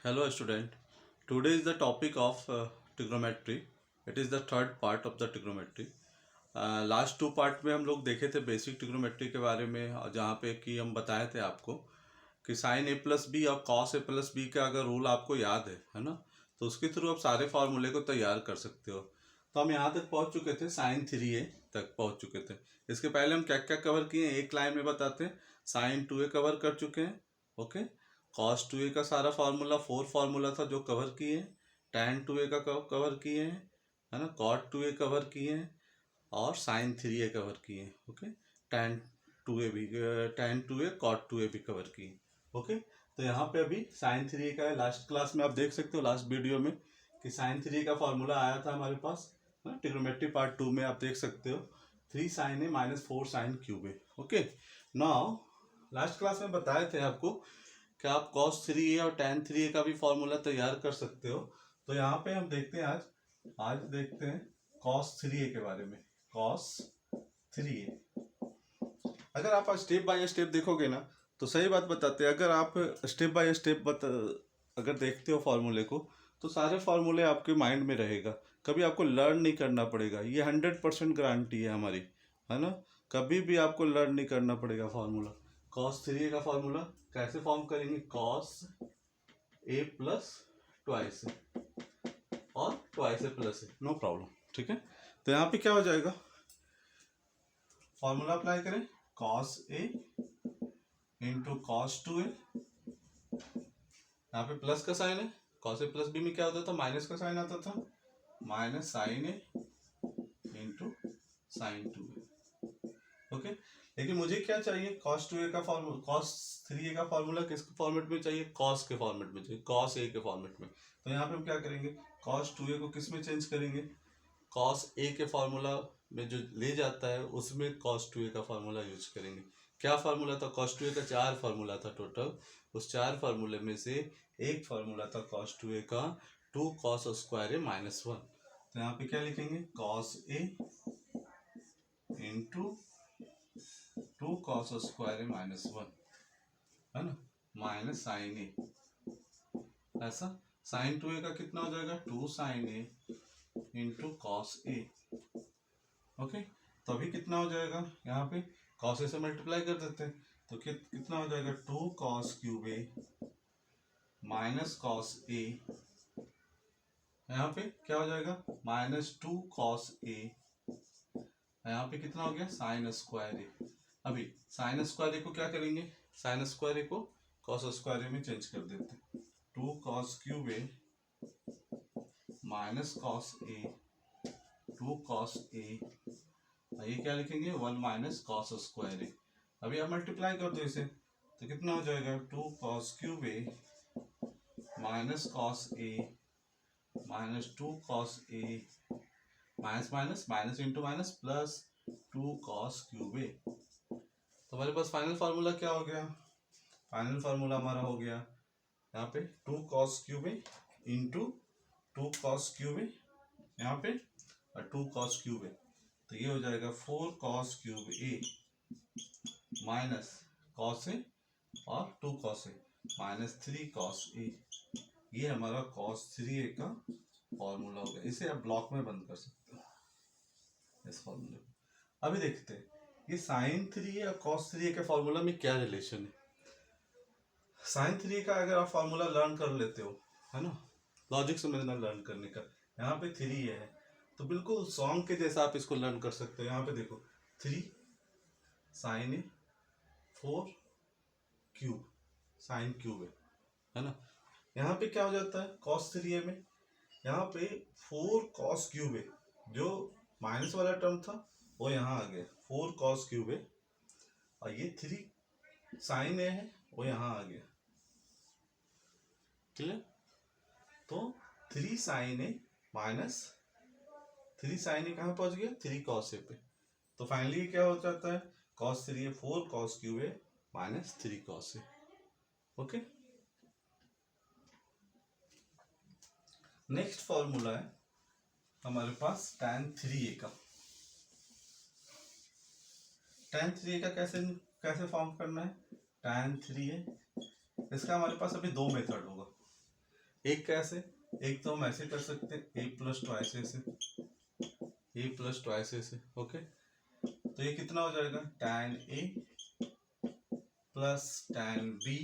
Hello student. Today is the topic of trigonometry. It is the third part of the trigonometry. Last two part में हम लोग देखे थे basic trigonometry के बारे में और जहाँ पे कि हम बताए थे आपको कि साइन ए प्लस बी और कॉस ए प्लस बी का अगर रूल आपको याद है ना, तो उसके थ्रू आप सारे फार्मूले को तैयार कर सकते हो। तो हम यहाँ तक पहुँच चुके थे, साइन थ्री ए तक पहुँच चुके थे। इसके पहले हम क्या क्या कवर किए हैं एक लाइन में बताते हैं। साइन टू ए कवर कर चुके हैं, ओके। कॉस टू ए का सारा फार्मूला 4 फार्मूला था जो कवर किए हैं। टैन टू ए का कवर किए हैं, है ना। कॉट टू ए कवर किए हैं और साइन थ्री ए कवर किए, ओके। टैन टू ए भी, tan two A cot two A भी कवर किए, ओके। तो यहाँ पे अभी साइन थ्री ए का है। लास्ट क्लास में आप देख सकते हो, लास्ट वीडियो में, कि साइन थ्री ए का फॉर्मूला आया था हमारे पास ट्रिग्नोमेट्री पार्ट 2 में। आप देख सकते हो 3 साइन ए माइनस 4 साइन क्यूब ए, ओके। नाउ लास्ट क्लास में बताए थे आपको कि आप कॉस थ्री ए और टैन थ्री ए का भी फॉर्मूला तैयार कर सकते हो। तो यहाँ पे हम देखते हैं आज देखते हैं कॉस थ्री ए के बारे में। कॉस थ्री ए, अगर आप स्टेप बाय स्टेप देखोगे ना, तो सही बात बताते हैं, अगर आप स्टेप बाय स्टेप अगर देखते हो फॉर्मूले को, तो सारे फॉर्मूले आपके माइंड में रहेगा, कभी आपको लर्न नहीं करना पड़ेगा। ये 100% गारंटी है हमारी, है ना। कभी भी आपको लर्न नहीं करना पड़ेगा फॉर्मूला। कॉस थ्री ए का फॉर्मूला कैसे फॉर्म करेंगे? कॉस ए प्लस ट्वाइस ए और ट्वाइस ए प्लस ए, नो प्रॉब्लम, ठीक है। तो यहाँ पे क्या हो जाएगा, फॉर्मूला अप्लाई करें, cos A into cos two ए। यहाँ पे प्लस का साइन है, कॉस ए प्लस बी में क्या होता था, माइनस का साइन आता था, minus sign A into sine to A, okay. लेकिन मुझे क्या चाहिए, कॉस टू ए का फॉर्मूला, कॉस थ्री ए का फॉर्मूला किस फॉर्मेट में चाहिए? कॉस के फॉर्मेट में चाहिए, कॉस ए के फॉर्मेट में। तो यहाँ पे हम क्या करेंगे, कॉस टू ए को किस में चेंज करेंगे? कॉस ए के फॉर्मूला में जो ले जाता है उसमें कॉस टू ए का फॉर्मूला यूज करेंगे। क्या फार्मूला था? कॉस टू ए का 4 फार्मूला था टोटल। उस 4 फार्मूले में से एक फार्मूला था कॉस टू ए का, 2 कॉस स्क्वायर ए माइनस 1। तो यहाँ पे क्या लिखेंगे, cos A into 2 cos square A minus 1, है ना, माइनस साइन ए। ऐसा साइन टू ए का कितना हो जाएगा, 2 sine A into cos A, okay. तो अभी कितना हो जाएगा, यहाँ पे कॉस ए से मल्टीप्लाई कर देते हैं, तो कितना हो जाएगा, 2 cos cube A minus cos ए। यहाँ पे क्या हो जाएगा, माइनस 2 कॉस ए। यहाँ पे कितना हो गया, साइन स्क्वायर ए। अभी साइन स्क्वायर ए को क्या करेंगे, साइन स्क्वायर ए को कॉस स्क्वायर ए में चेंज कर देते हैं। 2 cos cube A minus cos A, 2 cos ए, ये क्या लिखेंगे, 1 माइनस कॉस स्क्वायर ए। अभी आप मल्टीप्लाई कर दो इसे, तो कितना हो जाएगा, 2 cos cube A minus cos A minus 2 cos A, minus minus minus into minus plus 2 cos cube A. तो हमारे पास फाइनल फार्मूला क्या हो गया, फाइनल फार्मूला हमारा हो गया यहाँ पे 2 कॉस क्यूब ए इंटू 2 कॉस क्यूब ए यहाँ पे और 2 कॉस क्यूब ए। तो ये हो जाएगा 4 cos cube A minus cos ए और 2 cos A minus 3 cos A. ये हमारा कॉस थ्री ए का फॉर्मूला हो गया। इसे आप ब्लॉक में बंद कर सकते हो इस फॉर्मूले को। अभी देखते हैं ये साइन थ्री ए और कॉस थ्री ए के फॉर्मूला में क्या रिलेशन है। साइन थ्री ए का अगर आप फॉर्मूला लर्न कर लेते हो, है ना, लॉजिक समझना लर्न करने का, यहाँ पे थ्री ए है तो बिल्कुल सॉन्ग के जैसा आप इसको लर्न कर सकते हो। यहाँ पे देखो 3 साइन ए 4 क्यूब साइन क्यूब है ना। यहाँ पे क्या हो जाता है, कॉस थ्री ए में यहाँ पे 4 कॉस क्यूब है, जो माइनस वाला टर्म था वो यहाँ आ गया 4 कॉस क्यूब है, और ये 3 साइन ए है वो यहाँ आ गया, क्लियर। तो 3 साइन ए माइनस 3 साइन ए कहाँ पहुंच गया, 3 कॉस ए पे। तो फाइनली क्या हो जाता है, cos three A 4 cos cube A minus 3 cos A, okay. Next formula है हमारे पास tan थ्री ए का। tan थ्री ए का कैसे फॉर्म करना है, tan थ्री ए, इसका हमारे पास अभी 2 मेथड होगा। एक कैसे, एक तो हम ऐसे कर सकते हैं ए प्लस ट्वाइस ए से, ए प्लस ट्वाइस ए से। ओके, तो ये कितना हो जाएगा, tan A plus tan B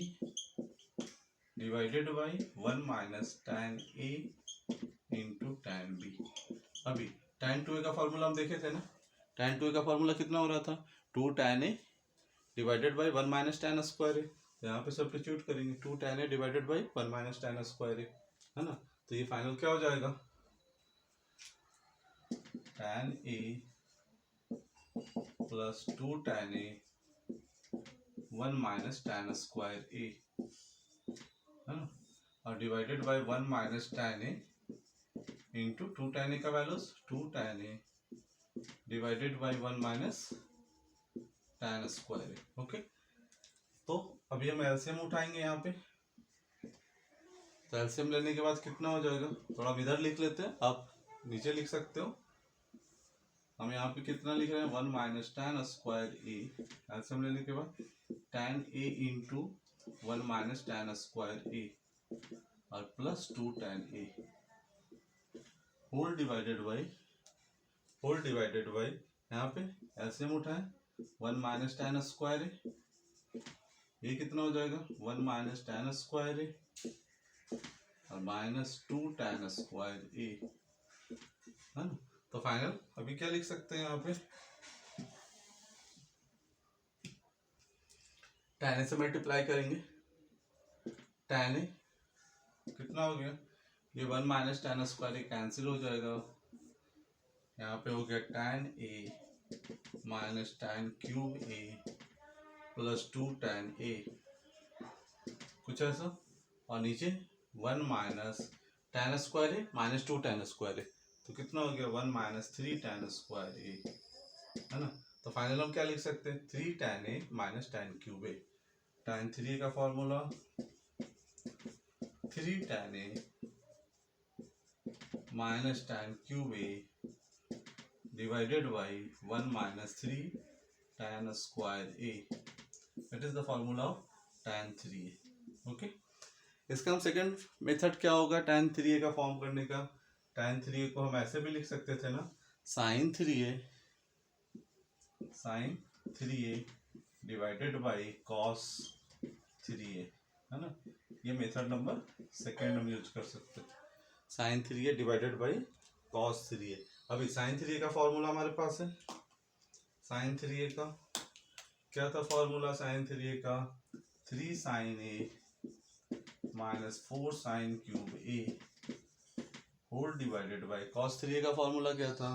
divided by 1 minus tan A into tan B. अभी tan 2a का फॉर्मूला हम देखे थे ना, tan 2a का फॉर्मूला कितना हो रहा था, 2 tan a divided by 1 minus tan square A. यहाँ पे सब्स्टिट्यूट करेंगे, 2 tan a divided by 1 minus tan square A, है ना। तो ये फाइनल क्या हो जाएगा, tan a plus 2 tan a 1 minus tan square A, है ना, और divided by 1 minus tan a into 2 tan a का values 2 tan a divided by 1 minus tan square A. Okay, तो अभी हम एलसीएम उठाएंगे यहाँ पे। तो एलसीएम लेने के बाद कितना हो जाएगा, थोड़ा हम इधर लिख लेते हैं, आप नीचे लिख सकते हो। हम यहाँ पे कितना लिख रहे हैं, 1 minus tan square A, LCM लेने के बाद tan a into 1 minus tan square A और plus 2 tan a whole divided by यहाँ पे एलसीएम उठाएं, 1 माइनस tan स्क्वायर ए, ये कितना हो जाएगा, 1 माइनस tan स्क्वायर ए और माइनस 2 tan स्क्वायर ए, है ना। तो फाइनल अभी क्या लिख सकते हैं यहाँ पे, tan से मल्टीप्लाई करेंगे, tan ए कितना हो गया, ये 1 माइनस tan स्क्वायर ए कैंसिल हो जाएगा, यहाँ पे हो गया tan ए माइनस tan क्यूब ए प्लस 2 tan ए, कुछ ऐसा, और नीचे 1 माइनस tan स्क्वायर ए माइनस 2 tan स्क्वायर ए, तो कितना हो गया 1 माइनस 3 tan स्क्वायर ए, है ना। तो फाइनल हम क्या लिख सकते हैं, 3 tan ए माइनस tan क्यूब ए, tan 3 का formula 3 tan A minus tan cube A divided by 1 minus 3 tan square A, it is the formula of tan 3a। Okay, इसका हम सेकंड मेथड क्या होगा tan 3a का फॉर्म करने का, tan 3a को हम ऐसे भी लिख सकते थे ना, sin 3a divided by cos 3a, है ना। ये मेथड नंबर सेकेंड हम यूज कर सकते हैं, sin 3a divided by cos 3a। अभी sin 3a का फॉर्मूला हमारे पास है, sin 3a का क्या था फॉर्मूला, sin 3a का 3 sin a minus 4 sin cube a whole divided by cos 3a का फॉर्मूला क्या था,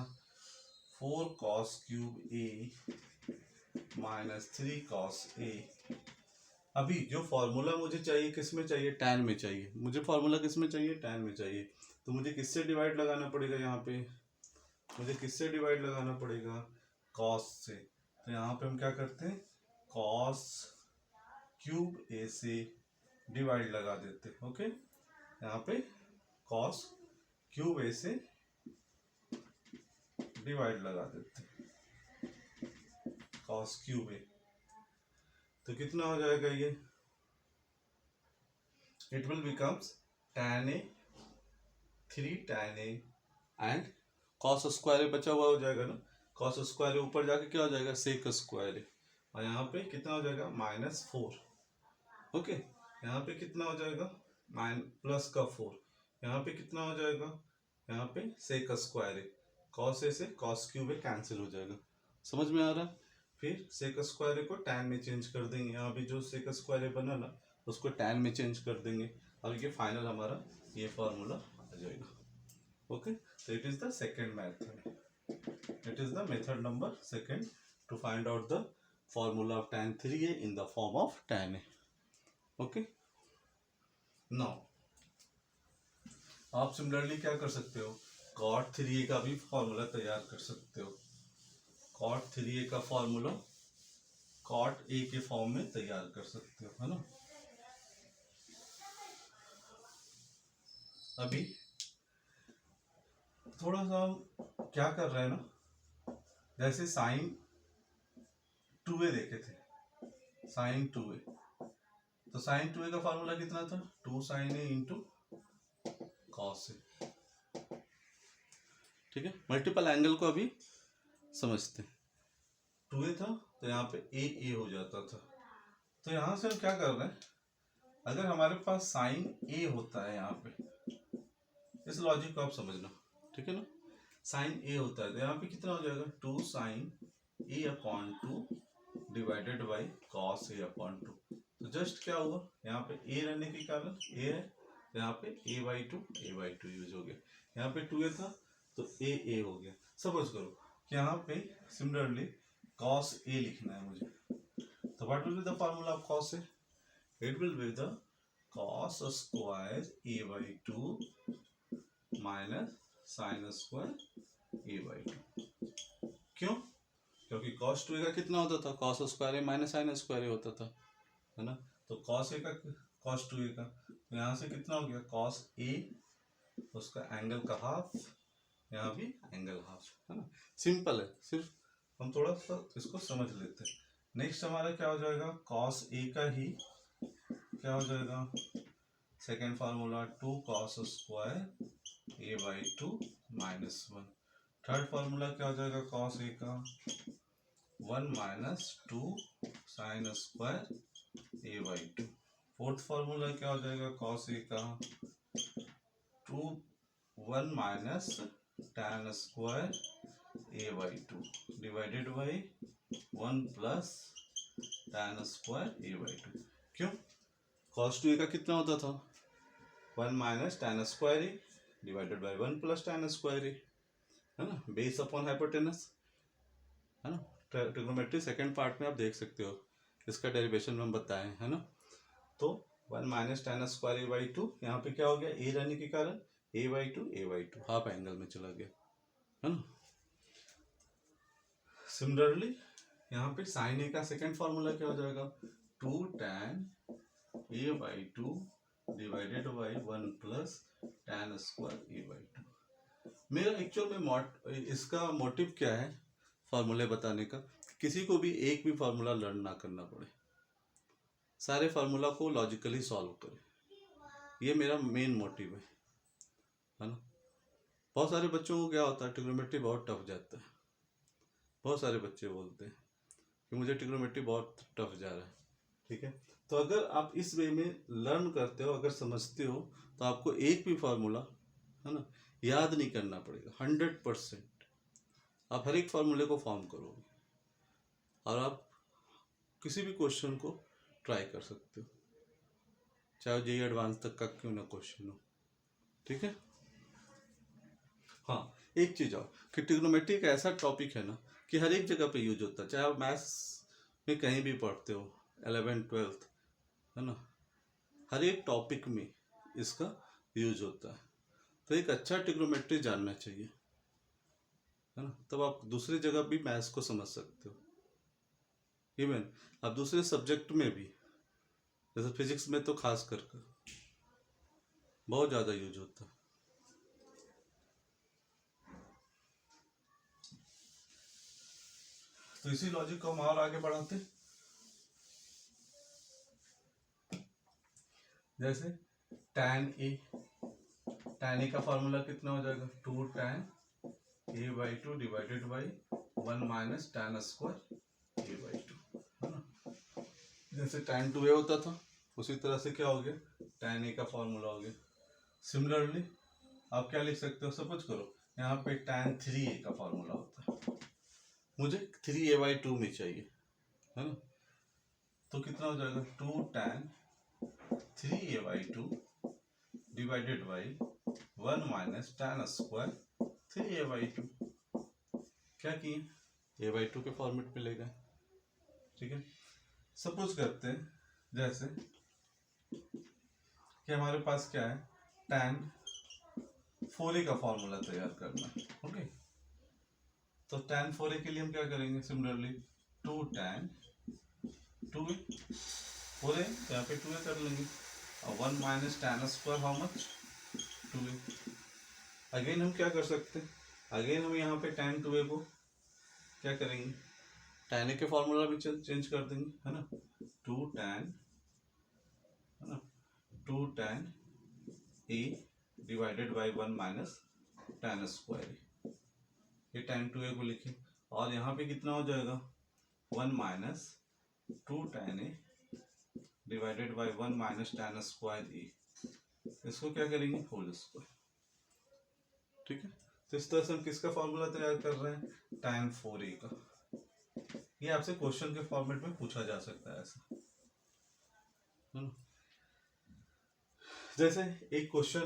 4 cos cube a minus 3 cos a। अभी जो फॉर्मूला मुझे चाहिए किस में चाहिए, tan में चाहिए, मुझे फॉर्मूला किस में चाहिए, tan में चाहिए, तो मुझे किससे डिवाइड लगाना पड़ेगा, यहाँ पे मुझे किससे डिवाइड लगाना पड़ेगा, cos से। तो यहाँ पे हम क्या करते हैं, cos क्यूब a से डिवाइड लगा देते हैं। ओके, यहाँ पे cos क्यूब a से डिवाइड लगा देते हैं, cos क्यूब a, तो कितना हो जाएगा ये, it will becomes tan a 3 tan a and cos square बचा हुआ हो जाएगा ना, cos स्क्वायर ऊपर जाके क्या हो जाएगा, sec स्क्वायर, और यहाँ पे कितना हो जाएगा -4। ओके, यहाँ पे कितना हो जाएगा प्लस का 4, यहाँ पे कितना हो जाएगा, यहाँ पे sec स्क्वायर, cos a से cos क्यूब a कैंसिल हो जाएगा, समझ में आ रहा है। फिर sec स्क्वायर को tan में चेंज कर देंगे, यहाँ पे जो sec स्क्वायर बना ना उसको tan में चेंज कर देंगे, और ये फाइनल हमारा ये फॉर्मूला आ जाएगा। Okay, so it is the second method, it is the method number second to find out the formula of tan 3a in the form of tan a। okay, now आप similarly क्या कर सकते हो, cot 3a का भी formula तैयार कर सकते हो, cot 3a का फॉर्मूला cot a के फॉर्म में तैयार कर सकते हो, है ना। अभी थोड़ा सा हम क्या कर रहे हैं ना, जैसे sin 2a देखे थे, sin 2a, तो sin 2a का फॉर्मूला कितना था, 2 sin a into cos A. ठीक है, मल्टीपल एंगल को अभी समझते हैं। 2a था तो यहाँ पे ए हो जाता था, तो यहाँ से हम क्या कर रहे हैं, अगर हमारे पास साइन ए होता है यहाँ पे, इस लॉजिक को आप समझना, ठीक है ना। साइन ए होता है तो यहाँ पे कितना हो जाएगा, 2 sine A upon 2 divided by cos A upon 2। तो जस्ट क्या हुआ, यहाँ पे ए रहने के कारण ए है, यहाँ पे a/2 यूज हो गया। यहाँ पे 2a था तो a हो गया। सपोज करो कि यहाँ पे सिमिलरली cos a लिखना है मुझे, तो what will be the formula of cos a? It will be the cos square a/2 minus sine square a/2। क्यों? क्योंकि cos 2a का कितना होता था, cos square a minus sine square a होता था, है ना। तो cos a का cos 2a का, तो यहाँ से कितना हो गया, cos a, उसका एंगल का हाफ, यहाँ भी एंगल हाफ, है ना। सिंपल है, सिर्फ हम थोड़ा सा इसको समझ लेते हैं। नेक्स्ट हमारा क्या हो जाएगा, cos a का ही क्या हो जाएगा, second formula 2 cos square a/2 minus 1। Third formula क्या हो जाएगा cos a का, 1 minus 2 sine square a/2। Fourth formula क्या हो जाएगा cos a का, 1 minus tan square a/2 divided by 1 plus tan square a/2। क्यों, cos 2a का कितना होता था, 1 minus tan square a divided by 1 plus tan square a, है ना, बेस अपॉन हाइपोटेनस, है ना। ट्रिग्नोमेट्री सेकंड पार्ट में आप देख सकते हो, इसका डेरिवेशन में हम बताएं, है ना। तो 1 माइनस tan स्क्वायर a/2, यहाँ पे क्या हो गया, a रहने के कारण a/2 हाफ एंगल में चला गया, है ना। सिमिलरली यहाँ पे साइन a का सेकेंड फॉर्मूला क्या हो जाएगा, 2 tan a/2 divided by 1 plus tan square a/2। मेरा एक्चुअल में इसका मोटिव क्या है फॉर्मूले बताने का, किसी को भी एक भी फॉर्मूला लर्न ना करना पड़े, सारे फार्मूला को लॉजिकली सॉल्व करें, ये मेरा मेन मोटिव है ना। बहुत सारे बच्चों को क्या होता है, ट्रिग्नोमेट्री बहुत टफ जाता है, बहुत सारे बच्चे बोलते हैं कि मुझे ट्रिग्नोमेट्री बहुत टफ जा रहा है, ठीक है। तो अगर आप इस वे में लर्न करते हो, अगर समझते हो, तो आपको एक भी फार्मूला, है ना, याद नहीं करना पड़ेगा। 100% आप हर एक फार्मूले को फॉर्म करोगे और आप किसी भी क्वेश्चन को ट्राई कर सकते हो, चाहे जेई एडवांस तक का क्यों ना क्वेश्चन हो, ठीक है। हाँ, एक चीज़ और कि ट्रिग्नोमेट्री एक ऐसा टॉपिक है ना कि हर एक जगह पे यूज होता है, चाहे आप मैथ्स में कहीं भी पढ़ते हो, 11th 12th, है ना, हर एक टॉपिक में इसका यूज होता है। तो एक अच्छा ट्रिग्नोमेट्री जानना चाहिए, है ना, तब आप दूसरी जगह भी मैथ्स को समझ सकते हो। इवन आप दूसरे सब्जेक्ट में भी, जैसे फिजिक्स में तो खास कर बहुत ज़्यादा यूज होता है। तो इसी लॉजिक को हम और आगे बढ़ाते, जैसे tan a का फॉर्मूला कितना हो जाएगा, 2 tan a/2 divided by 1 minus tan square a/2, है ना। जैसे tan 2a होता था, उसी तरह से क्या हो गया, tan a का फॉर्मूला हो गया। सिमिलरली आप क्या लिख सकते हो, सपोज करो यहाँ पे tan 3a का फॉर्मूला होता है, मुझे 3a/2 में चाहिए, है ना। तो कितना हो जाएगा, 2 tan 3a/2 divided by 1 minus tan square 3a/2। क्या किए, a/2 के फॉर्मेट में ले गए, ठीक है। सपोज करते हैं जैसे कि हमारे पास क्या है, tan 4a का फॉर्मूला तैयार करना है, ओके। तो tan 4a के लिए हम क्या करेंगे, सिमिलरली 2 tan 2a, 4a यहाँ पे 2a कर लेंगे, और 1 minus tan square how much, 2a। Again हम क्या कर सकते हैं, अगेन हम यहाँ पे tan 2a को क्या करेंगे, tan a के फॉर्मूला भी चेंज कर देंगे, है ना। 2 tan, है ना, 2 tan a divided by 1 minus tan square A. ये tan 2a को लिखे और यहाँ पे कितना हो जाएगा 1 minus 2 tan a divided by 1 minus tan square A. इसको क्या करेंगे होल स्क्वायर। ठीक है, तो इस तरह से हम किसका फॉर्मूला तैयार कर रहे हैं tan 4a का। ये आपसे क्वेश्चन के फॉर्मेट में पूछा जा सकता है ऐसा, है ना। जैसे एक क्वेश्चन है